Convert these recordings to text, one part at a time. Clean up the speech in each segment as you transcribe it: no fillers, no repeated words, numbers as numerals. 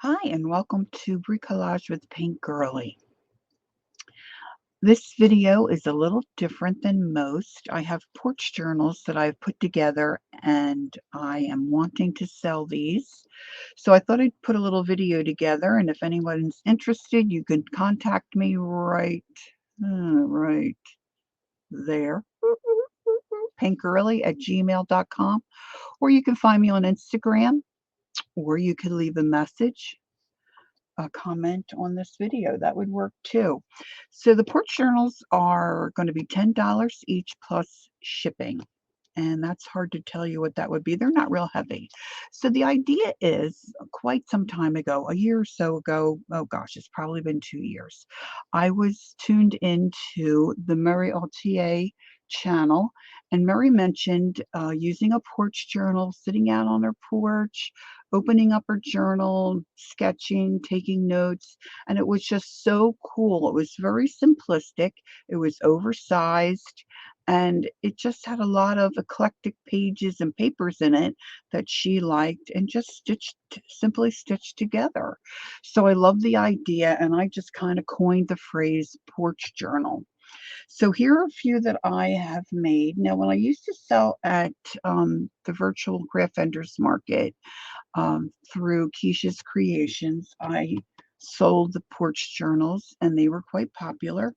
Hi, and welcome to Bricolage with Paint Girly. This video is a little different than most. I have porch journals that I've put together and I am wanting to sell these. So I thought I'd put a little video together, and if anyone's interested, you can contact me right there, paintgirly@gmail.com, or you can find me on Instagram, or you can leave a message, a comment on this video. That would work too. So the porch journals are going to be $10 each plus shipping. And that's hard to tell you what that would be. They're not real heavy. So the idea is quite some time ago, a year or so ago, oh gosh, it's probably been 2 years, I was tuned into the Mary Altier channel, and Mary mentioned using a porch journal, sitting out on her porch, opening up her journal, sketching, taking notes, and it was just so cool. It was very simplistic. It was oversized, and it just had a lot of eclectic pages and papers in it that she liked and just simply stitched together. So I love the idea, and I just kind of coined the phrase porch journal. So here are a few that I have made. Now, when I used to sell at the virtual craft vendors market through Keisha's Creations, I sold the porch journals, and they were quite popular.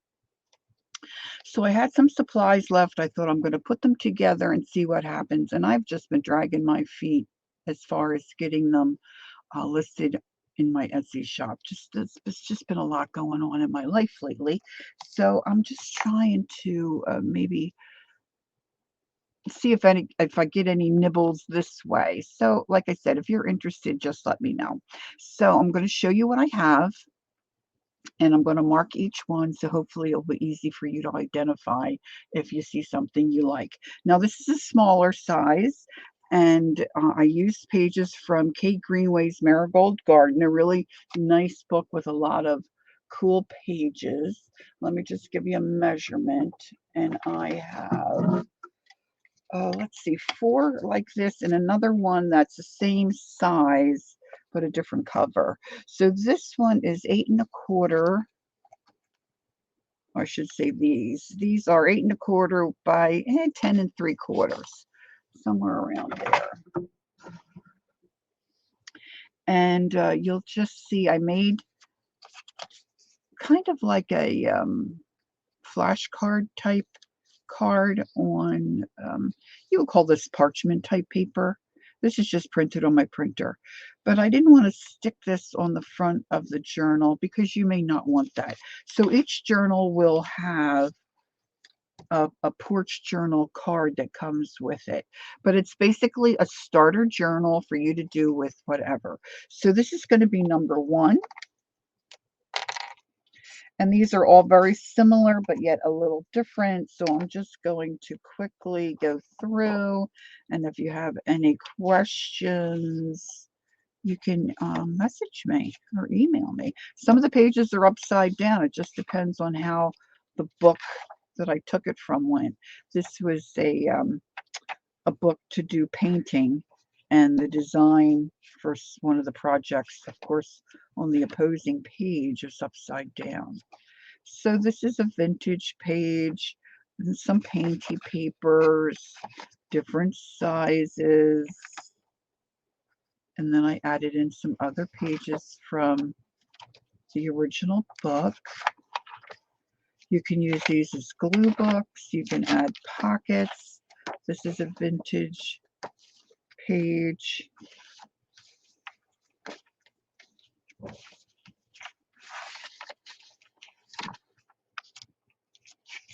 So I had some supplies left. I thought I'm going to put them together and see what happens. And I've just been dragging my feet as far as getting them listed in my Etsy shop. It's just been a lot going on in my life lately. So I'm just trying to maybe see if I get any nibbles this way. So like I said, if you're interested, just let me know. So I'm going to show you what I have, and I'm going to mark each one, so hopefully it'll be easy for you to identify if you see something you like. Now, this is a smaller size, and I used pages from Kate Greenway's Marigold Garden, a really nice book with a lot of cool pages. Let me just give you a measurement, and I have, let's see, 4 like this and another one that's the same size but a different cover. So this one is 8 1/4. I should say these. These are 8 1/4 by 10 3/4, somewhere around there. And you'll just see I made kind of like a flashcard type card on, you would call this parchment type paper. This is just printed on my printer. But I didn't want to stick this on the front of the journal because you may not want that. So each journal will have a porch journal card that comes with it, but it's basically a starter journal for you to do with whatever. So this is going to be number 1, and these are all very similar but yet a little different, so I'm just going to quickly go through, and if you have any questions, you can message me or email me. Some of the pages are upside down. It just depends on how the book that I took it from went. This was a book to do painting, and the design for one of the projects, of course, on the opposing page is upside down. So this is a vintage page, and some painty papers, different sizes, and then I added in some other pages from the original book. You can use these as glue books. You can add pockets. This is a vintage page.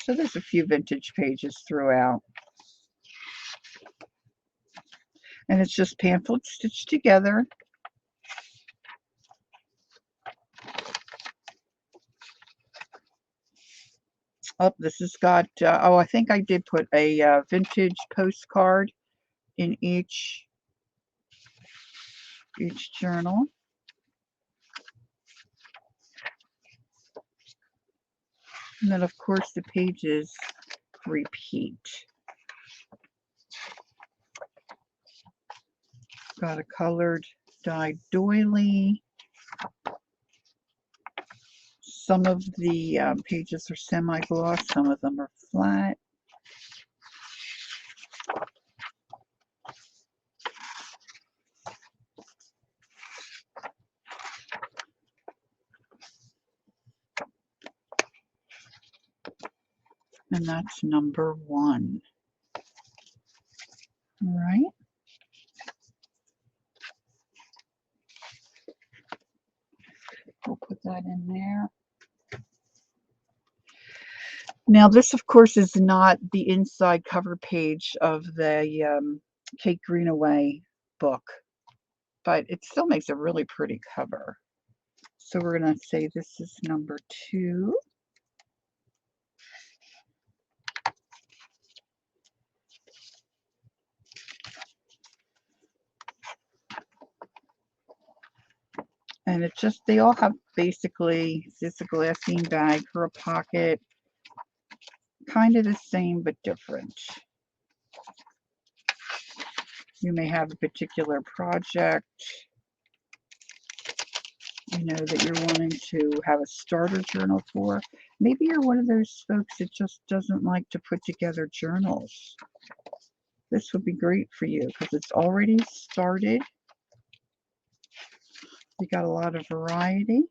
So there's a few vintage pages throughout. And it's just pamphlet stitched together. Oh, this has got, oh, I think I did put a vintage postcard in each journal. And then, of course, the pages repeat. Got a colored dyed doily. Some of the pages are semi-gloss, some of them are flat. And that's number 1. All right. We'll put that in there. Now, this, of course, is not the inside cover page of the Kate Greenaway book, but it still makes a really pretty cover. So we're going to say this is number 2. And it just, they all have basically, it's a glassine bag for a pocket. Kind of the same, but different. You may have a particular project, you know, that you're wanting to have a starter journal for. Maybe you're one of those folks that just doesn't like to put together journals. This would be great for you because it's already started. You got a lot of variety.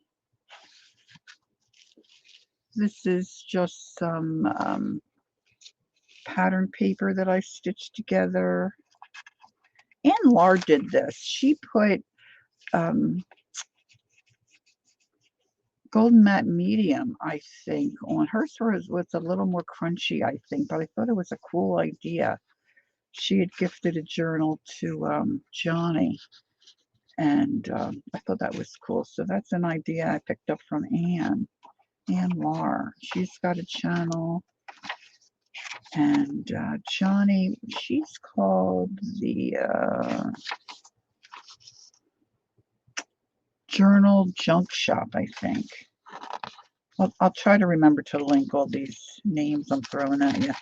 This is just some pattern paper that I stitched together. Ann Lar did this. She put Golden Matte Medium, I think, on hers was a little more crunchy, I think, but I thought it was a cool idea. She had gifted a journal to Johnny, and I thought that was cool. So that's an idea I picked up from Ann Lar. She's got a channel, and Johnny, she's called the Journal Junk Shop, I think. I'll try to remember to link all these names I'm throwing at you.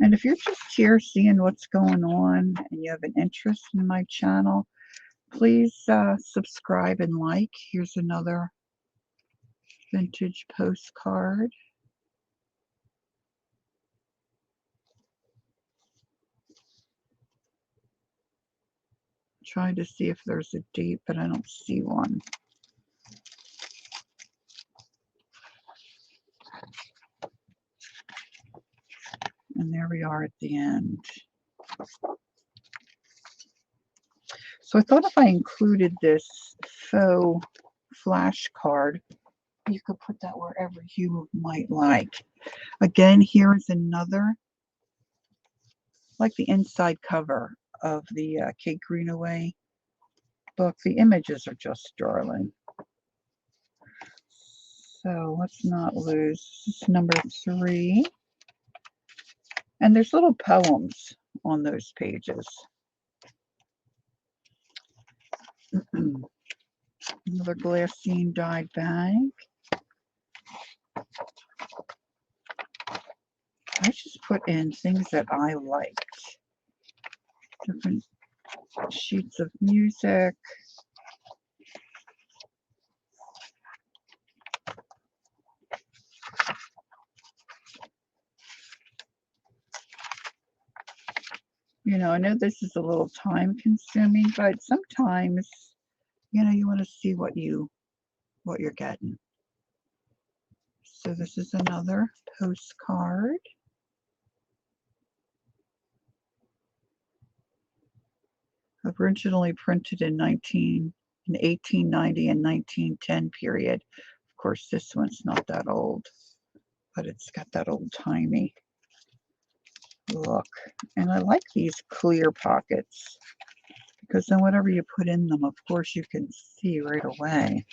And if you're just here seeing what's going on and you have an interest in my channel, please subscribe and like. Here's another vintage postcard. Trying to see if there's a date, but I don't see one. And there we are at the end. So I thought if I included this faux flashcard, you could put that wherever you might like. Again, here is another, like the inside cover of the Kate Greenaway book. The images are just darling. So let's not lose. This is number 3. And there's little poems on those pages. Another glassine dyed bag. I just put in things that I liked. Different sheets of music. You know, I know this is a little time consuming, but sometimes, you know, you want to see what you're getting. So this is another postcard. Originally printed in 1890 and 1910 period. Of course, this one's not that old, but it's got that old-timey look. And I like these clear pockets because then whatever you put in them, of course, you can see right away.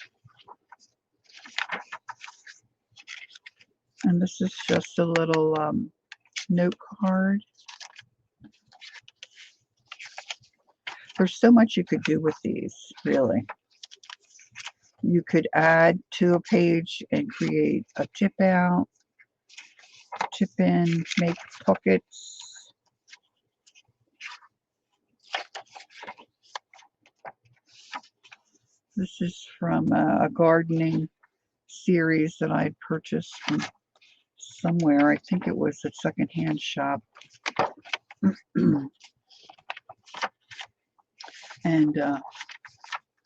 And this is just a little note card. There's so much you could do with these, really. You could add to a page and create a tip out, tip in, make pockets. This is from a gardening series that I had purchased from somewhere. I think it was a secondhand shop. And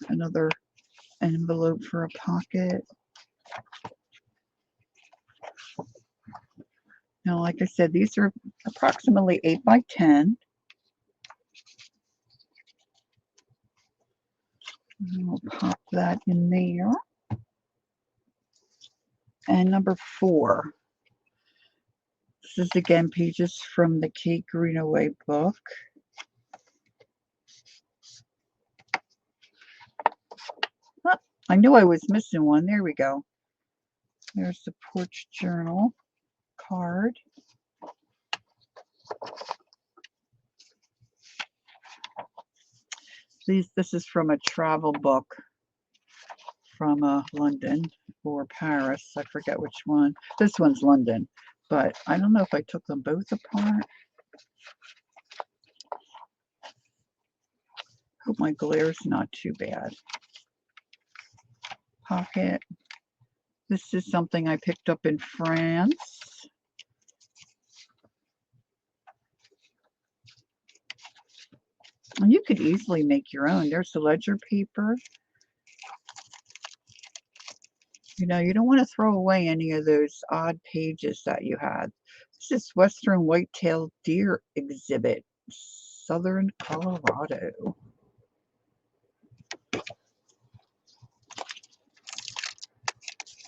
another envelope for a pocket. Now, like I said, these are approximately 8 by 10. And we'll pop that in there. And number 4. This is again pages from the Kate Greenaway book. Oh, I knew I was missing one. There we go. There's the Porch Journal card. This is from a travel book from London or Paris. I forget which one. This one's London, but I don't know if I took them both apart. Hope my glare's not too bad. Pocket. This is something I picked up in France. And you could easily make your own. There's the ledger paper. You know, you don't want to throw away any of those odd pages that you had. This is Western White-tailed Deer Exhibit, Southern Colorado.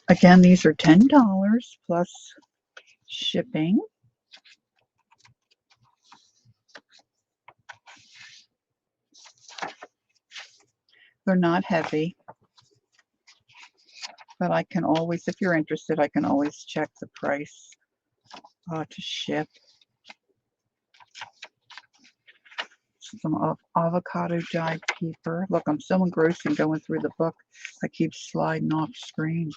Again, these are $10 plus shipping. They're not heavy, but I can always, if you're interested, I can always check the price to ship. Some avocado dyed paper. Look, I'm so engrossed in going through the book, I keep sliding off screen.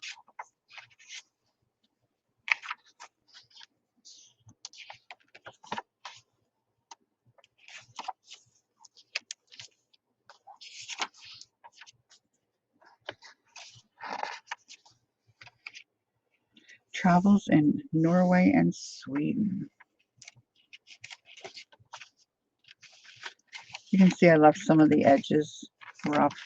Travels in Norway and Sweden. You can see I left some of the edges rough.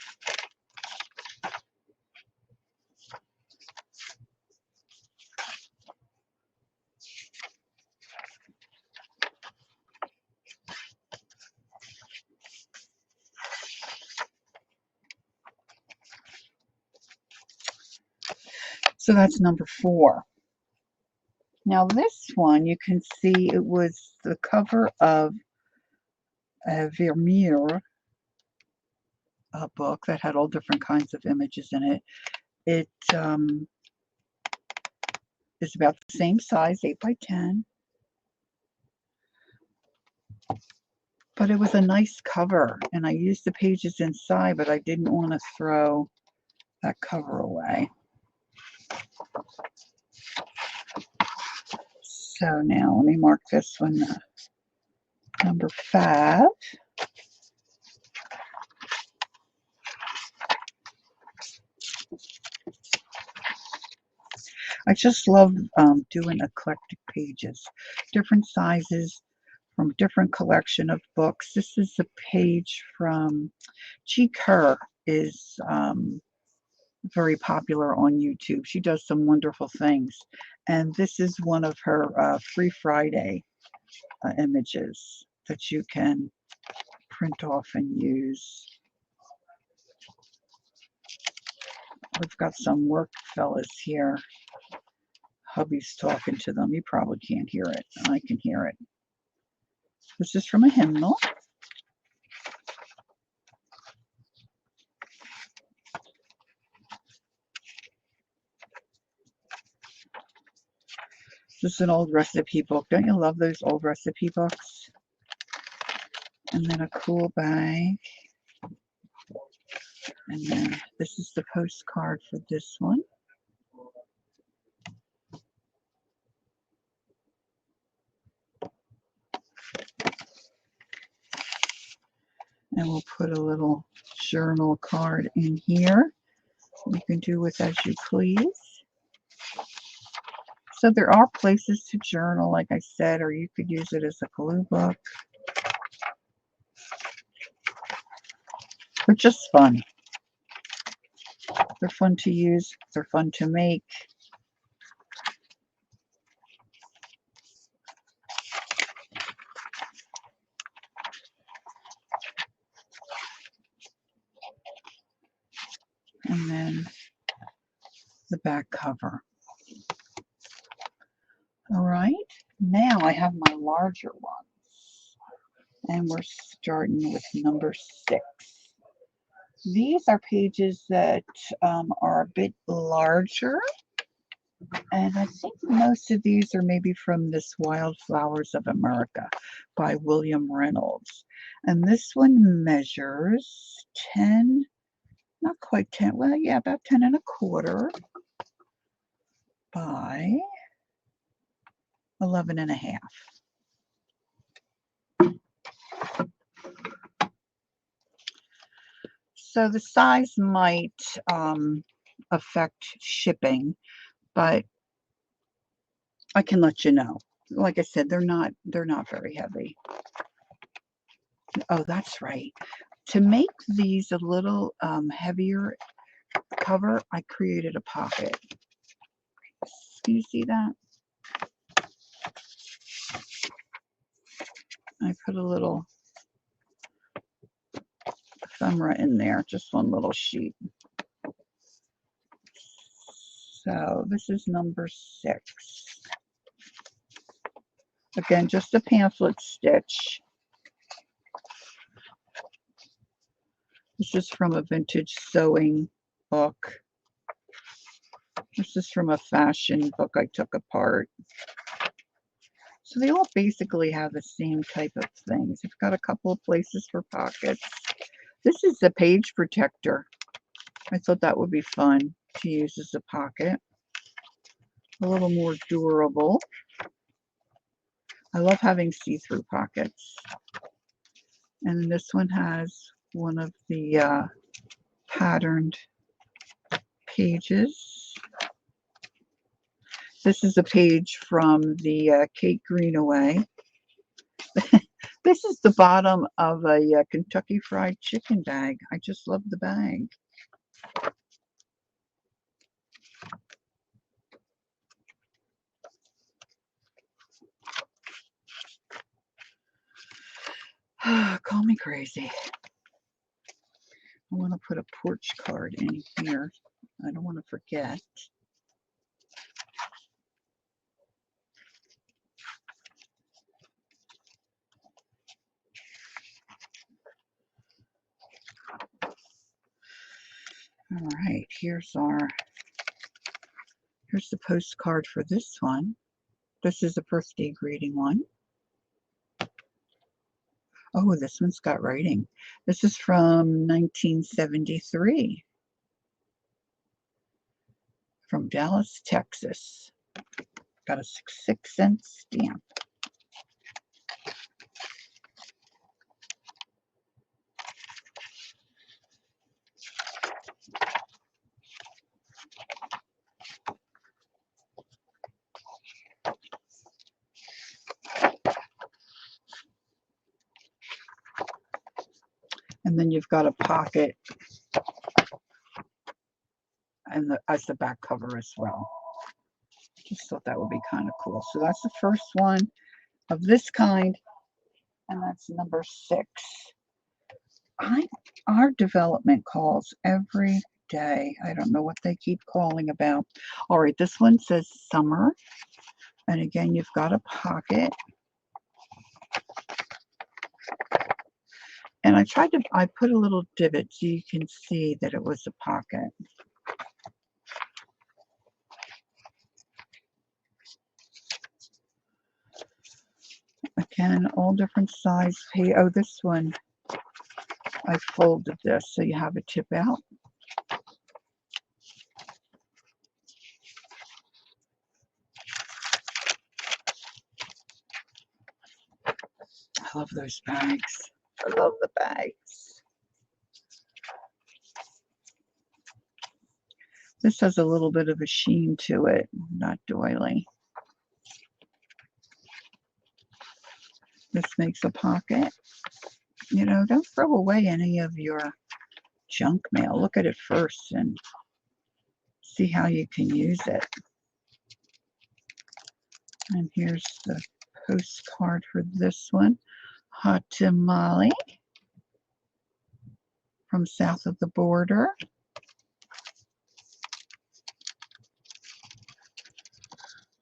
So that's number 4. Now this one, you can see it was the cover of a Vermeer book that had all different kinds of images in it. It is about the same size, 8 by 10. But it was a nice cover, and I used the pages inside, but I didn't want to throw that cover away. So now let me mark this one number 5. I just love doing eclectic pages, different sizes from different collection of books. This is a page from G. Kerr, is very popular on YouTube. She does some wonderful things. And this is one of her Free Friday images that you can print off and use. We've got some work fellas here. Hubby's talking to them. You probably can't hear it. I can hear it. This is from a hymnal. This is an old recipe book. Don't you love those old recipe books? And then a cool bag. And then this is the postcard for this one. And we'll put a little journal card in here. You can do with as you please. So there are places to journal, like I said, or you could use it as a glue book. They're just fun. They're fun to use. They're fun to make. And then the back cover. All right, now I have my larger ones, and we're starting with number 6. These are pages that are a bit larger, and I think most of these are maybe from this Wildflowers of America by William Reynolds. And this one measures 10, not quite 10, well, yeah, about 10 and a quarter by 11 and a half. So the size might affect shipping, but I can let you know. Like I said, they're not very heavy. Oh, that's right. To make these a little heavier cover, I created a pocket. Can you see that? I put a little ephemera in there, just one little sheet. So this is number 6. Again, just a pamphlet stitch. This is from a vintage sewing book. This is from a fashion book I took apart. So they all basically have the same type of things. You've got a couple of places for pockets. This is a page protector. I thought that would be fun to use as a pocket. A little more durable. I love having see-through pockets. And this one has one of the patterned pages. This is a page from the Kate Greenaway. This is the bottom of a Kentucky Fried Chicken bag. I just love the bag. Call me crazy. I want to put a porch card in here. I don't want to forget. All right, here's the postcard for this one. This is a birthday greeting one. Oh, this one's got writing. This is from 1973 from Dallas, Texas. Got a 6-cent stamp. And then you've got a pocket and as the back cover as well. Just thought that would be kind of cool. So that's the first one of this kind, and that's number 6. Our development calls every day. I don't know what they keep calling about. All right, this one says summer, and again, you've got a pocket. And I put a little divot so you can see that it was a pocket. Again, all different size pay. Oh, this one, I folded this so you have a tip out. I love those bags. I love the bags. This has a little bit of a sheen to it, not doily. This makes a pocket. You know, don't throw away any of your junk mail. Look at it first and see how you can use it. And here's the postcard for this one. Hot tamale from south of the border.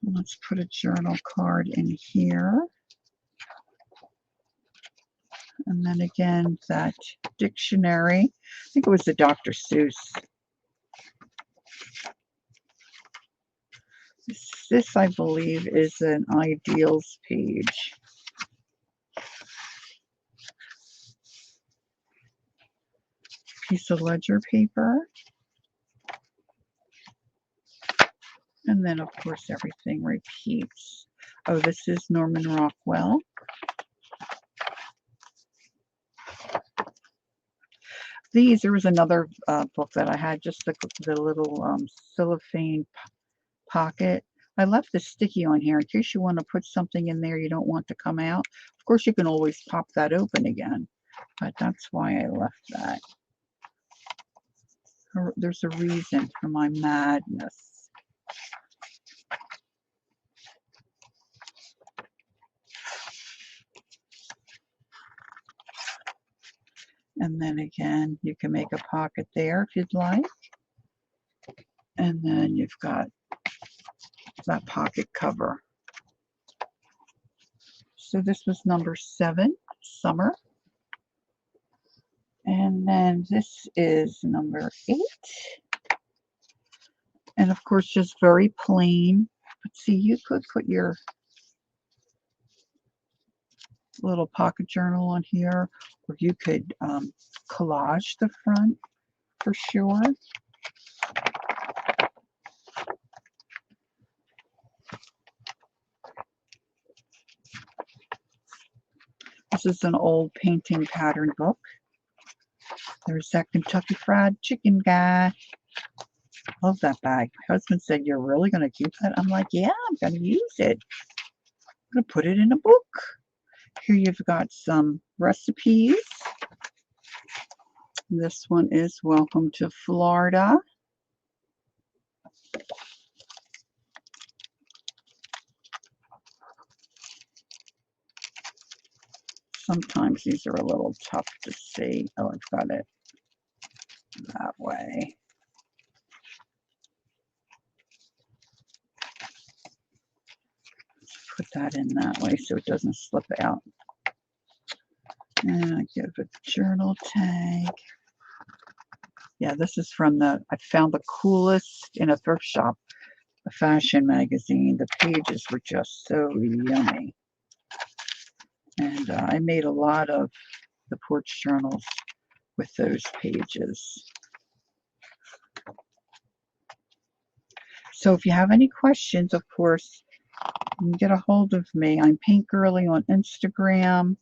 Let's put a journal card in here. And then again, that dictionary. I think it was the Dr. Seuss. This, I believe, is an ideals page. Piece of ledger paper. And then, of course, everything repeats. Oh, this is Norman Rockwell. There was another book that I had, just the little cellophane pocket. I left the sticky on here in case you want to put something in there you don't want to come out. Of course, you can always pop that open again, but that's why I left that. There's a reason for my madness. And then again, you can make a pocket there if you'd like. And then you've got that pocket cover. So this was number 7, Summer. And then this is number 8. And of course, just very plain. But see, you could put your little pocket journal on here, or you could collage the front for sure. This is an old painting pattern book. There's that Kentucky Fried Chicken guy. Love that bag. My husband said, "You're really going to keep that?" I'm like, "Yeah, I'm going to use it. I'm going to put it in a book." Here you've got some recipes. This one is Welcome to Florida. Sometimes these are a little tough to see. Oh, I've got it that way. Put that in that way so it doesn't slip out. And I give a journal tag. Yeah, this is from I found the coolest in a thrift shop, a fashion magazine. The pages were just so yummy. And I made a lot of the Porch journals with those pages. So if you have any questions, of course, you can get a hold of me. I'm Paint Girly on Instagram.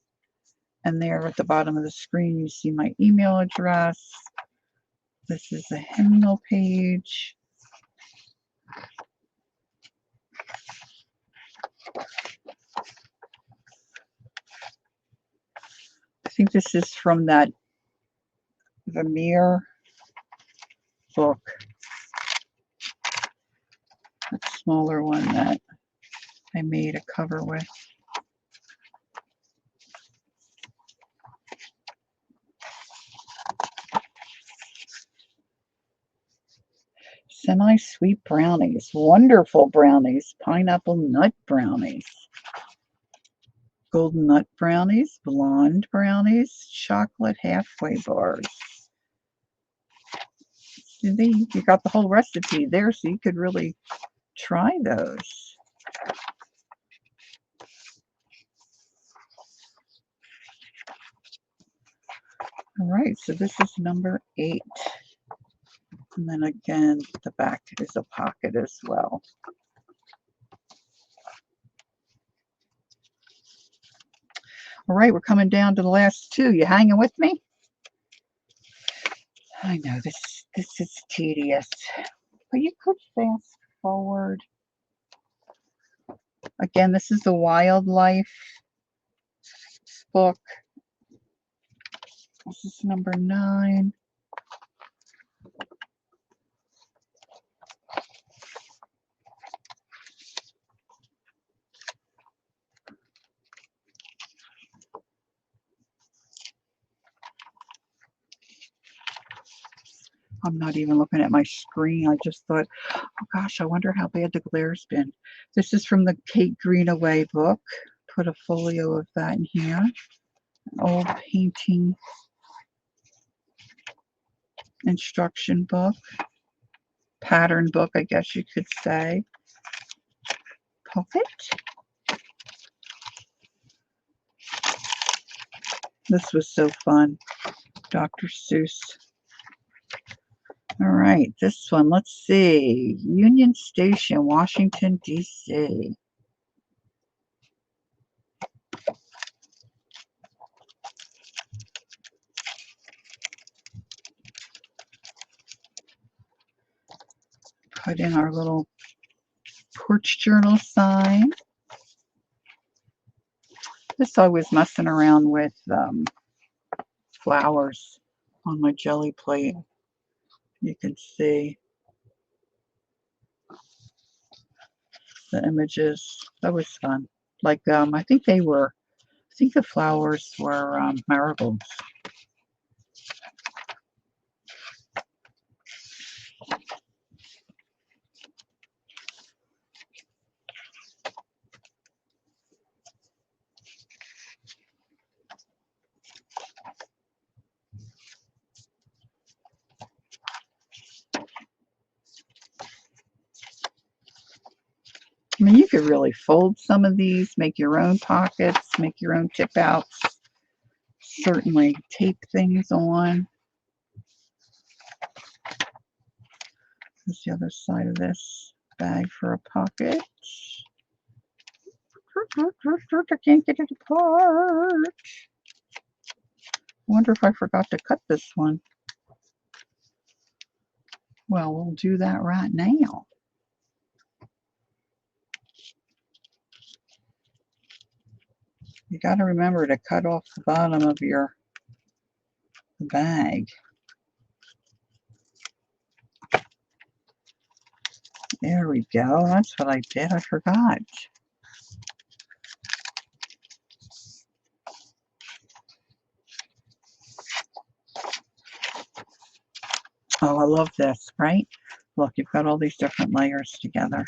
And there at the bottom of the screen, you see my email address. This is a hymnal page. I think this is from that Vermeer book. A smaller one that I made a cover with. Semi-sweet brownies, wonderful brownies, pineapple nut brownies, golden nut brownies, blonde brownies, chocolate halfway bars. You got the whole recipe there, so you could really try those. All right, so this is number 8. And then again, the back is a pocket as well. All right, we're coming down to the last 2. You hanging with me? I know this is tedious. But you could fast forward. Again, this is the wildlife book. This is number 9. I'm not even looking at my screen. I just thought, oh gosh, I wonder how bad the glare's been. This is from the Kate Greenaway book. Put a folio of that in here. An old painting instruction book. Pattern book, I guess you could say. Pocket. This was so fun. Dr. Seuss. All right, this one, let's see. Union Station, Washington, D.C. Put in our little Porch Journal sign. This I was messing around with flowers on my jelly plate. You can see the images. That was fun. Like I think the flowers were marigolds. I mean, you could really fold some of these, make your own pockets, make your own tip outs. Certainly tape things on. Here's the other side of this bag for a pocket. I can't get it apart. I wonder if I forgot to cut this one. Well, we'll do that right now. You got to remember to cut off the bottom of your bag. There we go. That's what I did. I forgot. Oh, I love this, right? Look, you've got all these different layers together.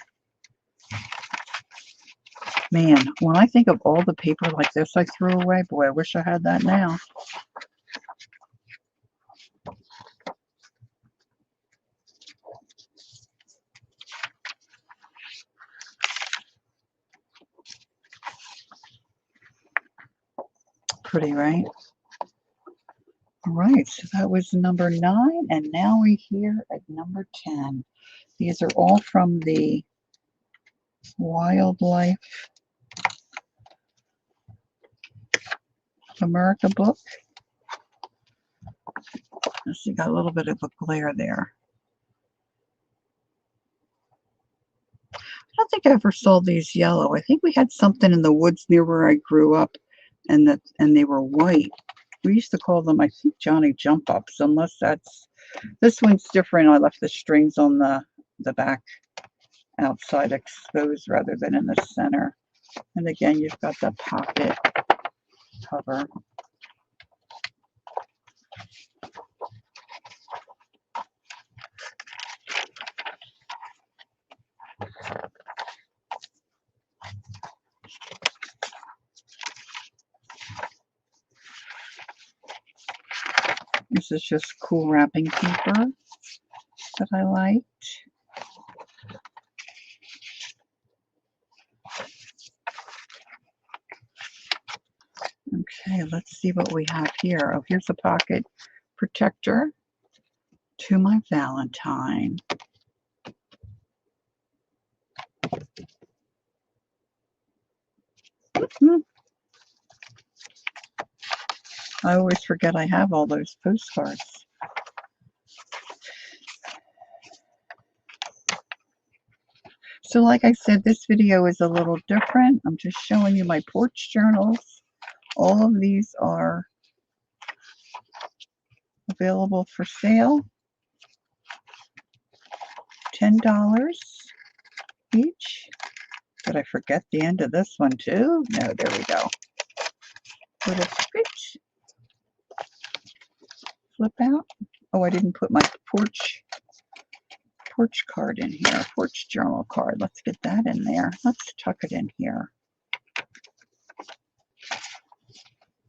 Man, when I think of all the paper like this I threw away, boy, I wish I had that now. Pretty, right? All right, so that was number 9, and now we're here at number 10. These are all from the Wildlife America book. Let's see, got a little bit of a glare there. I don't think I ever saw these yellow. I think we had something in the woods near where I grew up, and they were white. We used to call them, I think, Johnny Jump Ups, unless that's, this one's different. I left the strings on the back outside exposed rather than in the center. And again, you've got the pocket cover. This is just cool wrapping paper that I liked. Okay, let's see what we have here. Oh, here's a pocket protector to my Valentine. I always forget I have all those postcards. So like I said, this video is a little different. I'm just showing you my porch journals. All of these are available for sale. $10 each. Did I forget the end of this one too? No, there we go. Little scritch. Flip out. Oh, I didn't put my porch card in here. Porch journal card. Let's get that in there. Let's tuck it in here.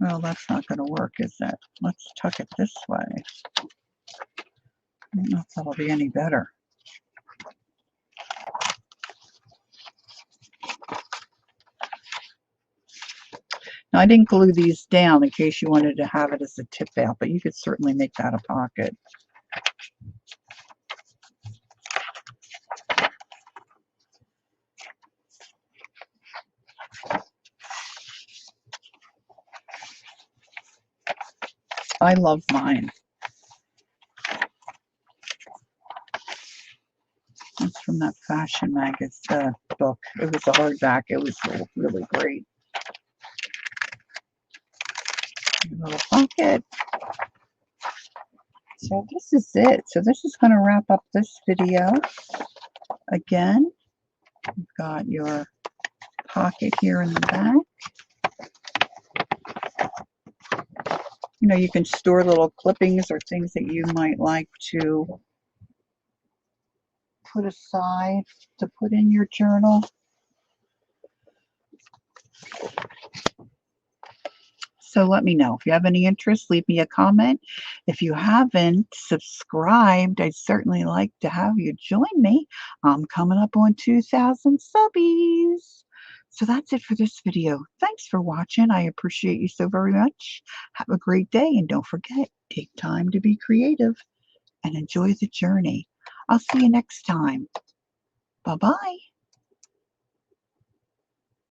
Well, that's not going to work, is it? Let's tuck it this way. I don't know if that'll be any better. Now, I didn't glue these down in case you wanted to have it as a tip out, but you could certainly make that a pocket. I love mine. It's from that fashion magazine book. It was a hardback. It was really great. A little pocket. So this is it. So this is going to wrap up this video. Again, you've got your pocket here in the back. You know, you can store little clippings or things that you might like to put aside to put in your journal. So let me know. If you have any interest, leave me a comment. If you haven't subscribed, I'd certainly like to have you join me. I'm coming up on 2,000 subbies. So that's it for this video. Thanks for watching. I appreciate you so very much. Have a great day, and don't forget, take time to be creative and enjoy the journey. I'll see you next time. Bye-bye.